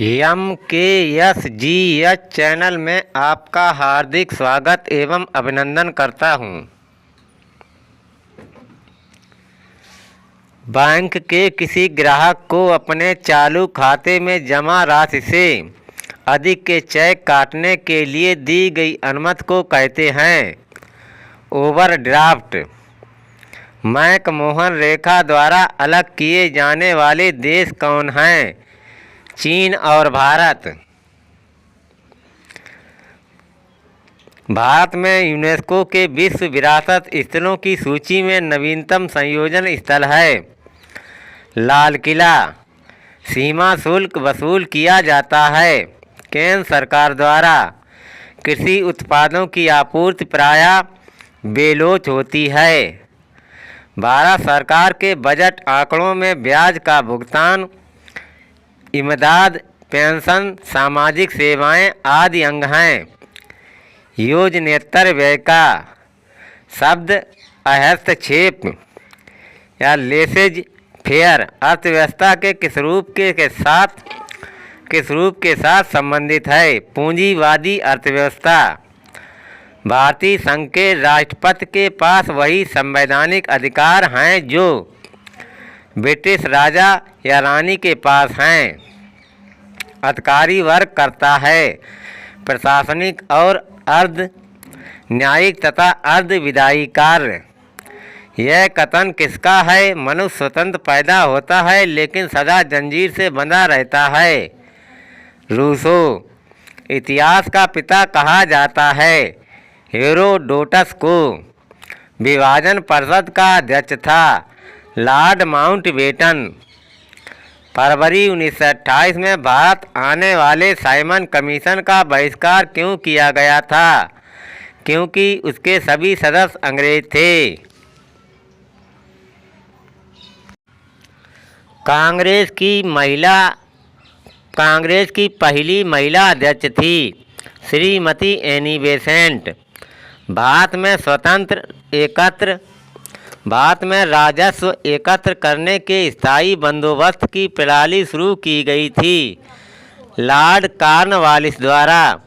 MKSGH channel में आपका हार्दिक स्वागत एवं अभिनंदन करता हूं। बैंक के किसी ग्राहक को अपने चालू खाते में जमा राशि से अधिक के चेक काटने के लिए दी गई अनुमति को कहते हैं ओवरड्राफ्ट। मैकमोहन रेखा द्वारा अलग किए जाने वाले देश कौन हैं? चीन और भारत। भारत में यूनेस्को के विश्व विरासत स्थलों की सूची में नवीनतम संयोजन स्थल है लाल किला। सीमा शुल्क वसूल किया जाता है केंद्र सरकार द्वारा। कृषि उत्पादों की आपूर्ति प्रायः बेलोच होती है। भारत सरकार के बजट आंकड़ों में ब्याज का भुगतान, इमदाद, पेंशन, सामाजिक सेवाएं आदि अंग हैं। योजनेतर व्यय का शब्द हस्तक्षेप या लेसेज फेयर अर्थव्यवस्था के किस रूप के साथ संबंधित है? पूंजीवादी अर्थव्यवस्था। भारतीय संघ के राष्ट्रपति के पास वही संवैधानिक अधिकार हैं जो ब्रिटिश राजा या रानी के पास हैं। अधिकारी वर्ग करता है प्रशासनिक और अर्ध न्यायिक तथा अर्ध विधायी कार्य। यह कथन किसका है? मनुष्य स्वतंत्र पैदा होता है लेकिन सदा जंजीर से बंधा रहता है। रूसो। इतिहास का पिता कहा जाता है हेरोडोटस को। विभाजन परिषद का अध्यक्ष था लॉर्ड माउंटबेटन। फरवरी 1928 में भारत आने वाले साइमन कमीशन का बहिष्कार क्यों किया गया था? क्योंकि उसके सभी सदस्य अंग्रेज थे। कांग्रेस की पहली महिला अध्यक्ष थी श्रीमती एनी बेसेंट। भारत में राजस्व एकत्र करने के स्थायी बंदोबस्त की प्रणाली शुरू की गई थी लॉर्ड कॉर्नवालिस द्वारा।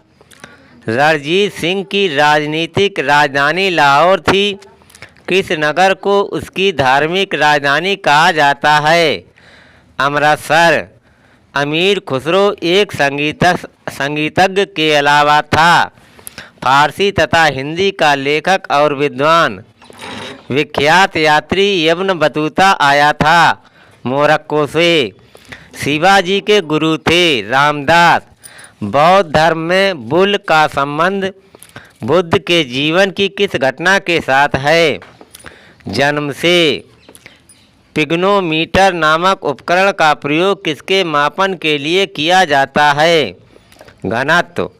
रणजीत सिंह की राजनीतिक राजधानी लाहौर थी। किस नगर को उसकी धार्मिक राजधानी कहा जाता है? अमृतसर। अमीर खुसरो एक संगीतज्ञ के अलावा था फारसी तथा हिंदी का लेखक और विद्वान। विख्यात यात्री इब्न बतूता आया था मोरक्को से। शिवाजी के गुरु थे रामदास। बौद्ध धर्म में बुल का संबंध बुद्ध के जीवन की किस घटना के साथ है? जन्म से। पिग्नोमीटर नामक उपकरण का प्रयोग किसके मापन के लिए किया जाता है? घनत्व।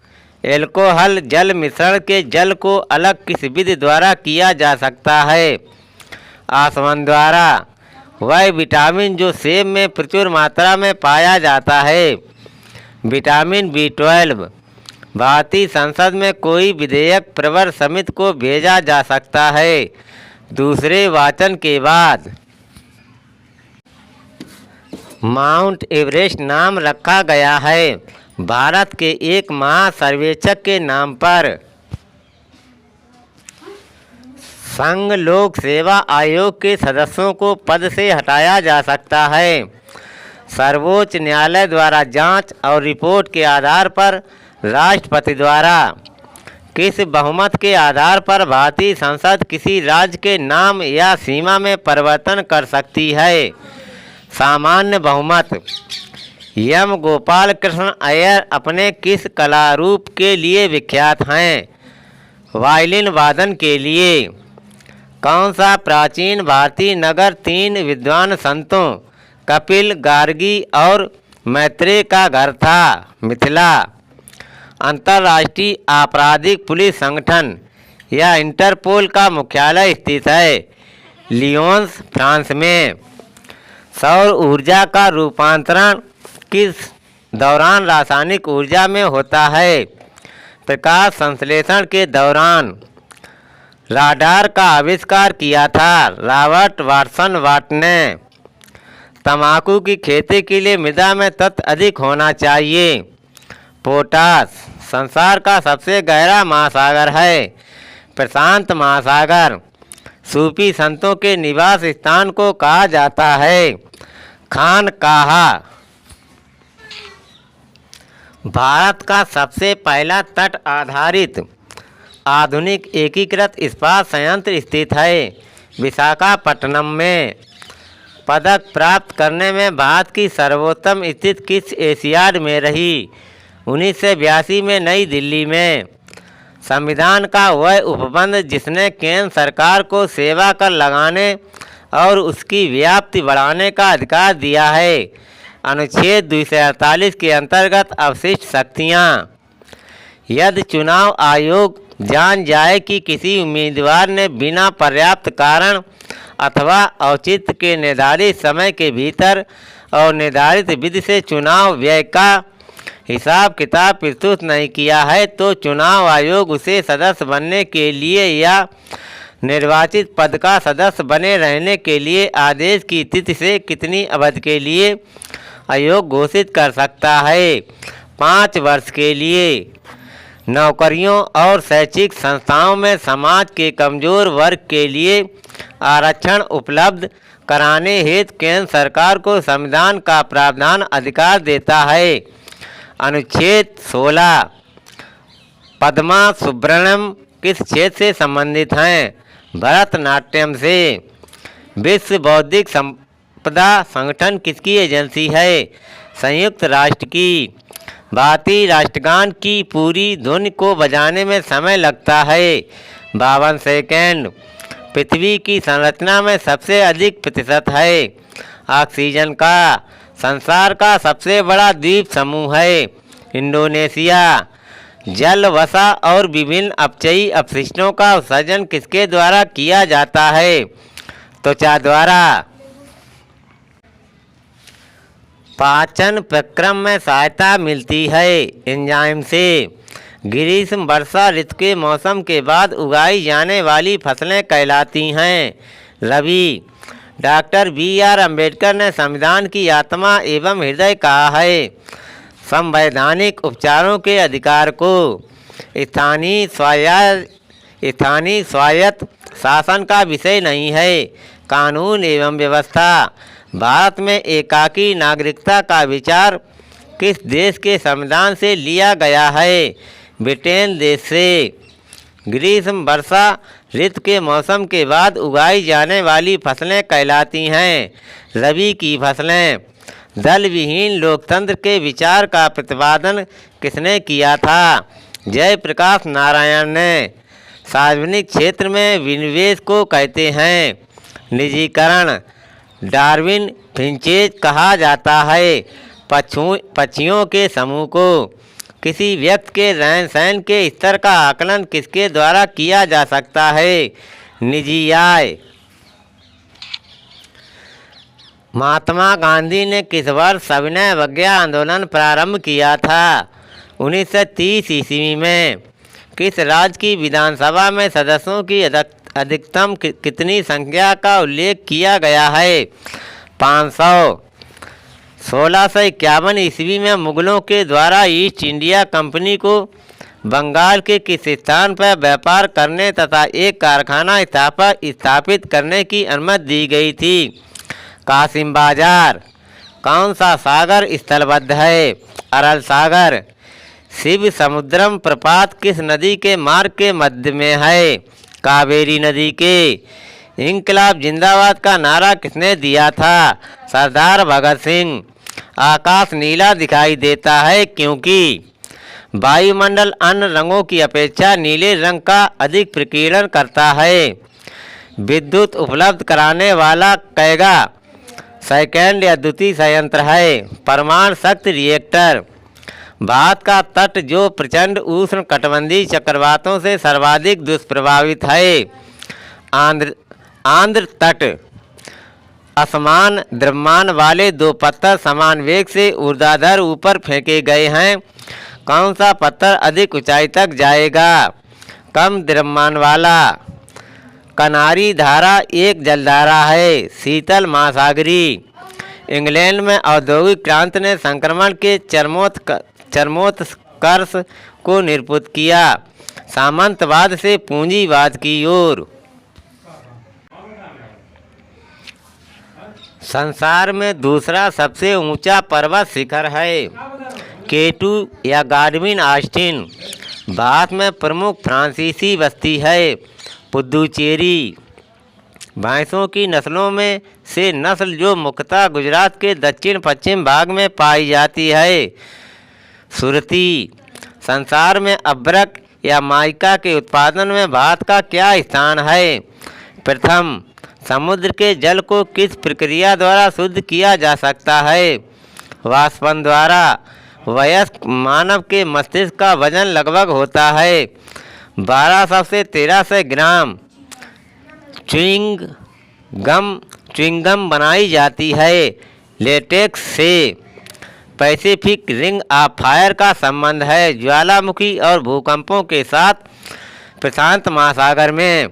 एल्कोहल जल मिश्रण के जल को अलग किस विधि द्वारा किया जा सकता है? आसवन द्वारा। वह विटामिन जो सेब में प्रचुर मात्रा में पाया जाता है विटामिन B12। भारतीय संसद में कोई विधेयक प्रवर समिति को भेजा जा सकता है दूसरे वाचन के बाद। माउंट एवरेस्ट नाम रखा गया है भारत के एक महासर्वेक्षक के नाम पर। संघ लोक सेवा आयोग के सदस्यों को पद से हटाया जा सकता है सर्वोच्च न्यायालय द्वारा जांच और रिपोर्ट के आधार पर राष्ट्रपति द्वारा। किस बहुमत के आधार पर भारतीय संसद किसी राज्य के नाम या सीमा में परिवर्तन कर सकती है? सामान्य बहुमत। एम गोपाल कृष्ण अय्यर अपने किस कला रूप के लिए विख्यात हैं? वायलिन वादन के लिए। कौन सा प्राचीन भारतीय नगर तीन विद्वान संतों कपिल, गार्गी और मैत्रेय का घर था? मिथिला। अंतर्राष्ट्रीय आपराधिक पुलिस संगठन या इंटरपोल का मुख्यालय स्थित है लियोन्स, फ्रांस में। सौर ऊर्जा का रूपांतरण किस दौरान रासायनिक ऊर्जा में होता है? प्रकाश संश्लेषण के दौरान। राडार का आविष्कार किया था रॉबर्ट वाटसन वाट ने। तंबाकू की खेती के लिए मृदा में तत्व अधिक होना चाहिए। पोटाश। संसार का सबसे गहरा महासागर है प्रशांत महासागर। सूफी संतों के निवास स्थान को कहा जाता है खानकाहा। भारत का सबसे पहला तट आधारित आधुनिक एकीकृत इस्पात संयंत्र स्थित है विशाखापट्टनम में। पदक प्राप्त करने में भारत की सर्वोत्तम स्थिति किस एशियाड में रही? 1982 में नई दिल्ली में। संविधान का वह उपबंध जिसने केंद्र सरकार को सेवा कर लगाने और उसकी व्याप्ति बढ़ाने का अधिकार दिया है। अनुच्छेद 248 के अंतर्गत अवशिष्ट शक्तियाँ। यदि चुनाव आयोग जान जाए कि किसी उम्मीदवार ने बिना पर्याप्त कारण अथवा औचित्य के निर्धारित समय के भीतर और निर्धारित विधि से चुनाव व्यय का हिसाब किताब प्रस्तुत नहीं किया है तो चुनाव आयोग उसे सदस्य बनने के लिए या निर्वाचित पद का सदस्य बने रहने के लिए आदेश की तिथि से कितनी अवधि के लिए अयोग्य घोषित कर सकता है? 5 वर्ष के लिए। नौकरियों और शैक्षिक संस्थाओं में समाज के कमजोर वर्ग के लिए आरक्षण उपलब्ध कराने हेतु केंद्र सरकार को संविधान का प्रावधान अधिकार देता है। अनुच्छेद 16। पद्मा सुब्रमण्यम किस क्षेत्र से संबंधित हैं? भरतनाट्यम से। विश्व बौद्धिक संपदा संगठन किसकी एजेंसी है? संयुक्त राष्ट्र की। भारतीय राष्ट्रगान की पूरी धुन को बजाने में समय लगता है 52 सेकेंड। पृथ्वी की संरचना में सबसे अधिक प्रतिशत है ऑक्सीजन का। संसार का सबसे बड़ा द्वीप समूह है इंडोनेशिया। जल, वसा और विभिन्न अपचयी अपशिष्टों का उत्सर्जन किसके द्वारा किया जाता है? त्वचा द्वारा। पाचन प्रक्रम में सहायता मिलती है एंजाइम से। ग्रीष्म वर्षा ऋतु के मौसम के बाद उगाई जाने वाली फसलें कहलाती हैं रबी। Doctor B.R. अम्बेडकर ने संविधान की आत्मा एवं हृदय कहा है संवैधानिक उपचारों के अधिकार को। स्थानीय स्वायत्त शासन का विषय नहीं है कानून एवं व्यवस्था। भारत में एकाकी नागरिकता का विचार किस देश के संविधान से लिया गया है? ब्रिटेन देश से। ग्रीष्म वर्षा ऋतु के मौसम के बाद उगाई जाने वाली फसलें कहलाती हैं रबी की फसलें। दल विहीन लोकतंत्र के विचार का प्रतिपादन किसने किया था? जयप्रकाश नारायण ने। सार्वजनिक क्षेत्र में विनिवेश को कहते हैं निजीकरण। डार्विन फिंचेज कहा जाता है पक्षियों के समूह को। किसी व्यक्ति के रहन सहन के स्तर का आकलन किसके द्वारा किया जा सकता है? निजी आय। महात्मा गांधी ने किस वर्ष सविनय अवज्ञा आंदोलन प्रारंभ किया था? 1930 ईस्वी में। किस राज्य की विधानसभा में सदस्यों की अधिकतम कितनी संख्या का उल्लेख किया गया है? 500। 1651 ईस्वी में मुगलों के द्वारा ईस्ट इंडिया कंपनी को बंगाल के किस स्थान पर व्यापार करने तथा एक कारखाना स्थापित करने की अनुमति दी गई थी? कासिम बाजार। कौन सा सागर स्थलबद्ध है? अरल सागर। शिव समुद्रम प्रपात किस नदी के मार्ग के मध्य में है? कावेरी नदी के। इंकलाब जिंदाबाद का नारा किसने दिया था? सरदार भगत सिंह। आकाश नीला दिखाई देता है क्योंकि वायुमंडल अन्य रंगों की अपेक्षा नीले रंग का अधिक प्रकीर्णन करता है। विद्युत उपलब्ध कराने वाला कैगा सेकेंड या द्वितीय संयंत्र है? परमाणु शक्ति रिएक्टर। भारत का तट जो प्रचंड उष्ण कटिबंधीय चक्रवातों से सर्वाधिक दुष्प्रभावित है? आंध्र तट। असमान द्रव्यमान वाले 2 पत्थर समान वेग से ऊर्ध्वाधर ऊपर फेंके गए हैं। कौन सा पत्थर अधिक ऊंचाई तक जाएगा? कम द्रव्यमान वाला। कनारी धारा एक जलधारा है शीतल महासागरी। इंग्लैंड में औद्योगिक क्रांति ने संक्रमण के चरमोत्कर्ष को निरूपित किया, सामंतवाद से पूंजीवाद की ओर। संसार में दूसरा सबसे ऊंचा पर्वत शिखर है केटू या गाडविन ऑस्टिन। भारत में प्रमुख फ्रांसीसी बस्ती है पुदुचेरी। भैंसों की नस्लों में से नस्ल जो मुख्यतः गुजरात के दक्षिण पश्चिम भाग में पाई जाती है सुरती। संसार में अभ्रक या माइका के उत्पादन में भारत का क्या स्थान है? प्रथम, समुद्र के जल को किस प्रक्रिया द्वारा शुद्ध किया जा सकता है? वाष्पन द्वारा। वयस्क मानव के मस्तिष्क का वजन लगभग होता है 1200 से 1300 ग्राम। च्युइंगम बनाई जाती है लेटेक्स से। पैसिफिक रिंग ऑफ फायर का संबंध है ज्वालामुखी और भूकंपों के साथ प्रशांत महासागर में।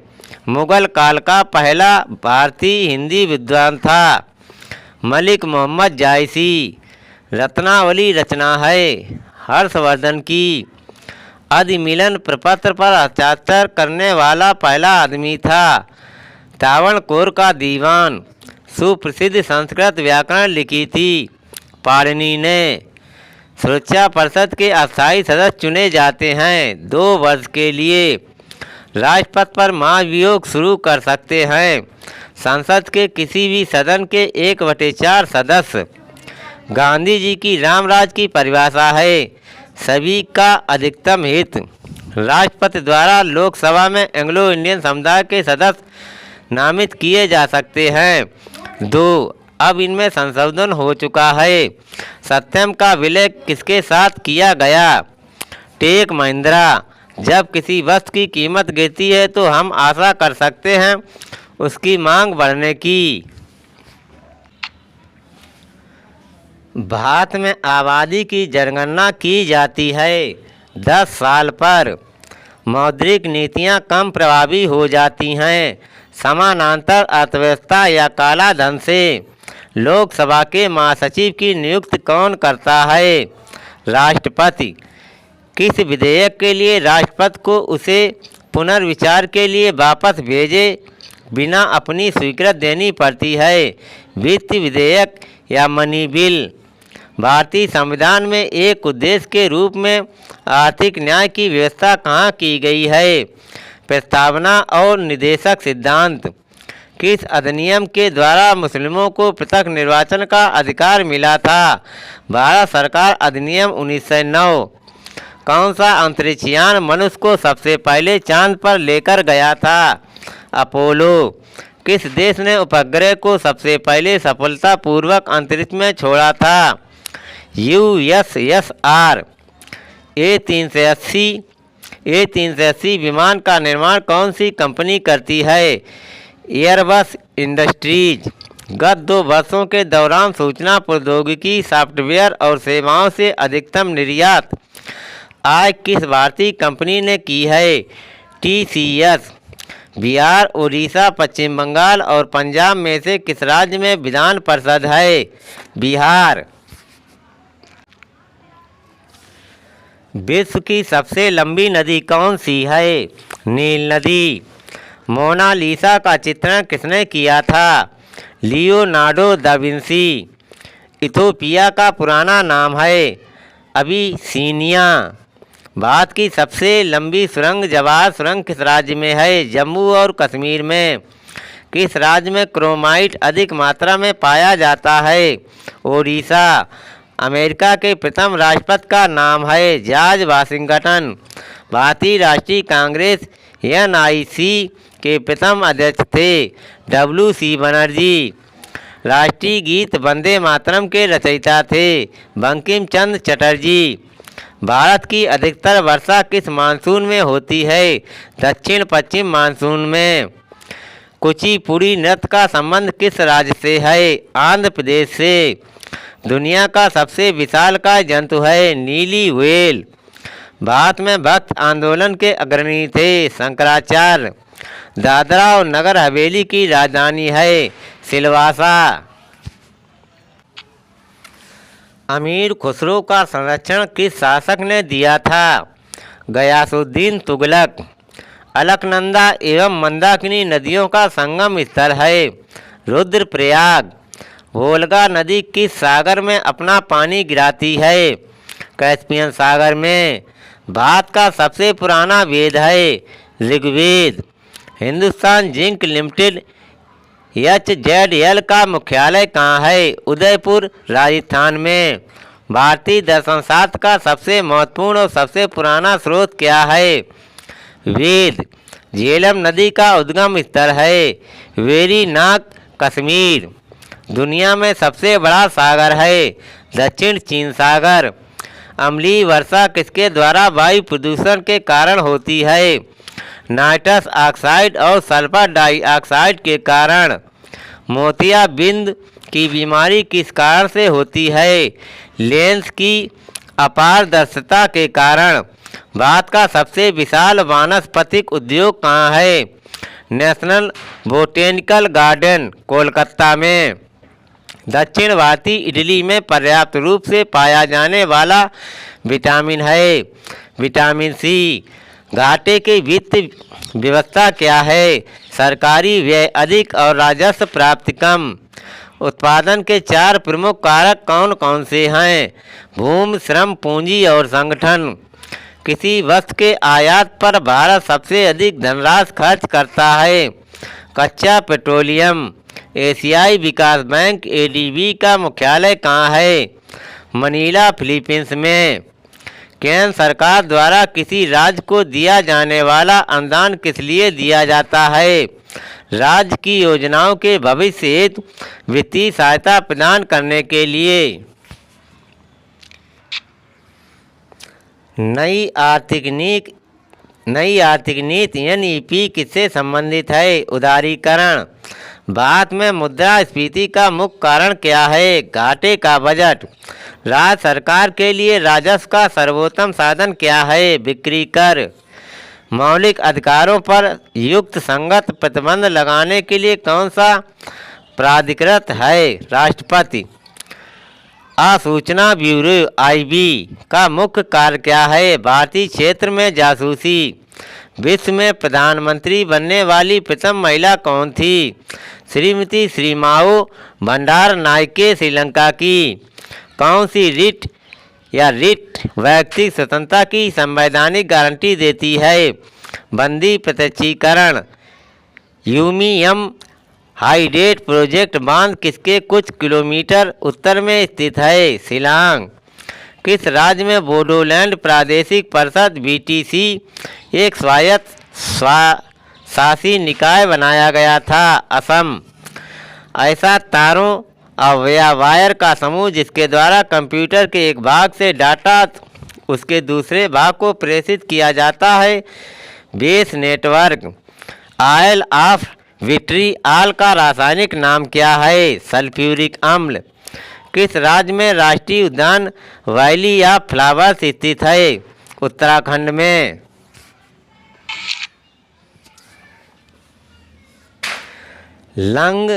मुगल काल का पहला भारतीय हिंदी विद्वान था मलिक मोहम्मद जायसी। रत्नावली रचना है हर्षवर्धन की। अधिमिलन प्रपत्र पर हस्ताक्षर करने वाला पहला आदमी था त्रावणकोर का दीवान। सुप्रसिद्ध संस्कृत व्याकरण लिखी थी पाणिनि ने। सुरक्षा परिषद के अस्थायी सदस्य चुने जाते हैं 2 वर्ष के लिए। राष्ट्रपति पर महाभियोग शुरू कर सकते हैं संसद के किसी भी सदन के 1/4 सदस्य। गांधी जी की रामराज की परिभाषा है सभी का अधिकतम हित। राष्ट्रपति द्वारा लोकसभा में एंग्लो इंडियन समुदाय के सदस्य नामित किए जा सकते हैं 2। अब इनमें संशोधन हो चुका है। सत्यम का विलय किसके साथ किया गया? टेक महिंद्रा। जब किसी वस्तु की कीमत गिरती है तो हम आशा कर सकते हैं उसकी मांग बढ़ने की। भारत में आबादी की जनगणना की जाती है 10 साल पर। मौद्रिक नीतियां कम प्रभावी हो जाती हैं समानांतर अर्थव्यवस्था या काला धन से। लोकसभा के महासचिव की नियुक्ति कौन करता है? राष्ट्रपति। किस विधेयक के लिए राष्ट्रपति को उसे पुनर्विचार के लिए वापस भेजे बिना अपनी स्वीकृति देनी पड़ती है? वित्त विधेयक या मनी बिल। भारतीय संविधान में एक उद्देश्य के रूप में आर्थिक न्याय की व्यवस्था कहाँ की गई है? प्रस्तावना और निदेशक सिद्धांत। किस अधिनियम के द्वारा मुस्लिमों को पृथक निर्वाचन का अधिकार मिला था? भारत सरकार अधिनियम 1909। कौन सा अंतरिक्षयान मनुष्य को सबसे पहले चांद पर लेकर गया था? अपोलो। किस देश ने उपग्रह को सबसे पहले सफलतापूर्वक अंतरिक्ष में छोड़ा था? USSR। A380 विमान का निर्माण कौन सी कंपनी करती है? Airbus industries. गत 2 वर्षों के दौरान सूचना प्रौद्योगिकी सॉफ्टवेयर और सेवाओं से अधिकतम निर्यात आय किस भारतीय कंपनी ने की है? TCS। बिहार, उड़ीसा, पश्चिम बंगाल और पंजाब में से किस राज्य में विधान परिषद है? बिहार। विश्व की सबसे लंबी नदी कौन सी है? नील नदी। मोनालिसा का चित्रण किसने किया था? Leonardo da Vinci. इथोपिया का पुराना नाम है अबिसिनिया। भारत की सबसे लंबी सुरंग जवाहर सुरंग किस राज्य में है? जम्मू और कश्मीर में। किस राज्य में क्रोमाइट अधिक मात्रा में पाया जाता है? ओडिशा। अमेरिका के प्रथम राष्ट्रपति का नाम है जॉर्ज वाशिंगटन। भारतीय राष्ट्रीय कांग्रेस NIC के प्रथम अध्यक्ष थे WC बनर्जी। राष्ट्रीय गीत वंदे मातरम के रचयिता थे बंकिम चंद्र चटर्जी। भारत की अधिकतर वर्षा किस मानसून में होती है? दक्षिण पश्चिम मानसून में। कुचिपुड़ी नृत्य का संबंध किस राज्य से है? आंध्र प्रदेश से। दुनिया का सबसे विशालकाय जंतु है नीली व्हेल। भारत में भक्त आंदोलन के अग्रणी थे शंकराचार्य। दादरा और नगर हवेली की राजधानी है सिलवासा। अमीर खुसरो का संरक्षण किस शासक ने दिया था? गयासुद्दीन तुगलक। अलकनंदा एवं मंदाकिनी नदियों का संगम स्थल है? रुद्रप्रयाग। वोल्गा नदी किस सागर में अपना पानी गिराती है? कैस्पियन सागर में। भारत का सबसे पुराना वेद है? ऋग्वेद। हिंदुस्तान जिंक लिमिटेड HZL का मुख्यालय कहाँ है? उदयपुर, राजस्थान में। भारतीय दर्शन शास्त्र का सबसे महत्वपूर्ण और सबसे पुराना स्रोत क्या है? वेद। झेलम नदी का उद्गम स्थल है? वेरीनाग, कश्मीर। दुनिया में सबसे बड़ा सागर है? दक्षिण चीन सागर। अम्लीय वर्षा किसके द्वारा वायु प्रदूषण के कारण होती है? नाइट्रस ऑक्साइड और सल्फर डाइऑक्साइड के कारण। मोतियाबिंद की बीमारी किस कारण से होती है? लेंस की अपारदर्शिता के कारण। भारत का सबसे विशाल वानस्पतिक उद्योग कहाँ है? नेशनल बोटेनिकल गार्डन, कोलकाता में। दक्षिण भारतीय इडली में पर्याप्त रूप से पाया जाने वाला विटामिन है? Vitamin C. घाटे की वित्त व्यवस्था क्या है? सरकारी व्यय अधिक और राजस्व प्राप्ति कम। उत्पादन के 4 प्रमुख कारक कौन कौन से हैं? भूमि, श्रम, पूंजी और संगठन। किसी वस्तु के आयात पर भारत सबसे अधिक धनराशि खर्च करता है? कच्चा पेट्रोलियम। एशियाई विकास बैंक ADB का मुख्यालय कहाँ है? मनीला, फिलीपींस में। केंद्र सरकार द्वारा किसी राज्य को दिया जाने वाला अनुदान किस लिए दिया जाता है? राज्य की योजनाओं के भविष्य हेतु वित्तीय सहायता प्रदान करने के लिए। नई आर्थिक नीति NEP किससे संबंधित है? उदारीकरण। भारत में मुद्रास्फीति का मुख्य कारण क्या है? घाटे का बजट। राज्य सरकार के लिए राजस्व का सर्वोत्तम साधन क्या है? बिक्री कर। मौलिक अधिकारों पर युक्त संगत प्रतिबंध लगाने के लिए कौन सा प्राधिकृत है? राष्ट्रपति। सूचना ब्यूरो IB का मुख्य कार्य क्या है? भारतीय क्षेत्र में जासूसी। विश्व में प्रधानमंत्री बनने वाली प्रथम महिला कौन थी? श्रीमती श्रीमाओ भंडारनायके श्रीलंका की। कौन सी रिट व्यक्तिगत स्वतंत्रता की संवैधानिक गारंटी देती है? बंदी प्रत्यक्षीकरण। यूमियम हाइडेट प्रोजेक्ट बांध किसके कुछ किलोमीटर उत्तर में स्थित है? शिलांग। किस राज्य में बोडोलैंड प्रादेशिक परिषद BTC एक स्वायत्त शासी निकाय बनाया गया था? असम। ऐसा तारों या वायर का समूह जिसके द्वारा कंप्यूटर के एक भाग से डाटा उसके दूसरे भाग को प्रेषित किया जाता है? Base network. आयल ऑफ विट्रिऑल का रासायनिक नाम क्या है? सल्फ्यूरिक अम्ल। किस राज्य में राष्ट्रीय उद्यान वैली ऑफ फ्लावर्स स्थित है? उत्तराखंड में। लंग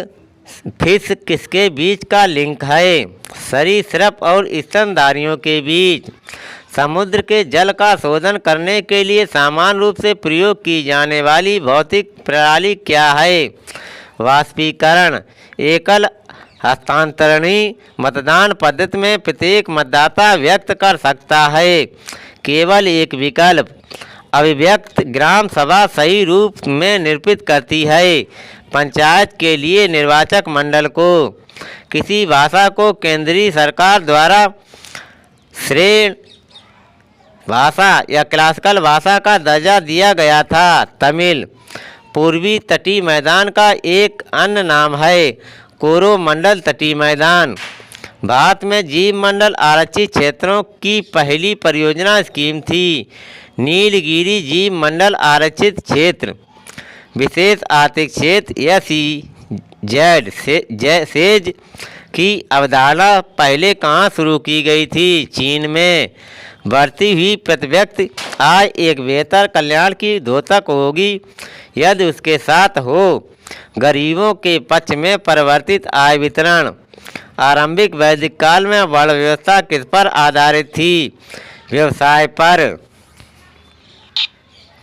फिश किसके बीच का लिंक है? सरीसृप और स्तनधारियों के बीच। समुद्र के जल का शोधन करने के लिए सामान्य रूप से प्रयोग की जाने वाली भौतिक प्रणाली क्या है? वाष्पीकरण। एकल हस्तांतरणीय मतदान पद्धति में प्रत्येक मतदाता व्यक्त कर सकता है केवल एक विकल्प। अभिव्यक्त ग्राम सभा सही रूप में निरूपित करती है पंचायत के लिए निर्वाचक मंडल को। किसी भाषा को केंद्रीय सरकार द्वारा श्रेणी भाषा या क्लासिकल भाषा का दर्जा दिया गया था? तमिल। पूर्वी तटीय मैदान का एक अन्य नाम है कोरोमंडल तटीय मैदान। भारत में जीव मंडल आरक्षित क्षेत्रों की पहली परियोजना स्कीम थी नीलगिरी जीव मंडल आरक्षित क्षेत्र। विशेष आर्थिक क्षेत्र SEZ की अवधारणा पहले कहाँ शुरू की गई थी? चीन में। बढ़ती हुई प्रति व्यक्ति आय एक बेहतर कल्याण की द्योतक होगी यदि उसके साथ हो गरीबों के पक्ष में परिवर्तित आय वितरण। आरंभिक वैदिक काल में वर्ण व्यवस्था किस पर आधारित थी? व्यवसाय पर।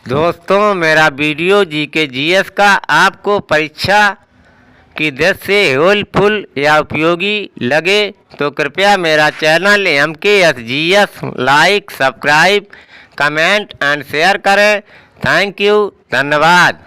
दोस्तों, मेरा वीडियो जीके जीएस का आपको परीक्षा की दृष्टि से हेल्पफुल या उपयोगी लगे तो कृपया मेरा channel MKSGS like, subscribe, comment and share करें। थैंक यू, धन्यवाद।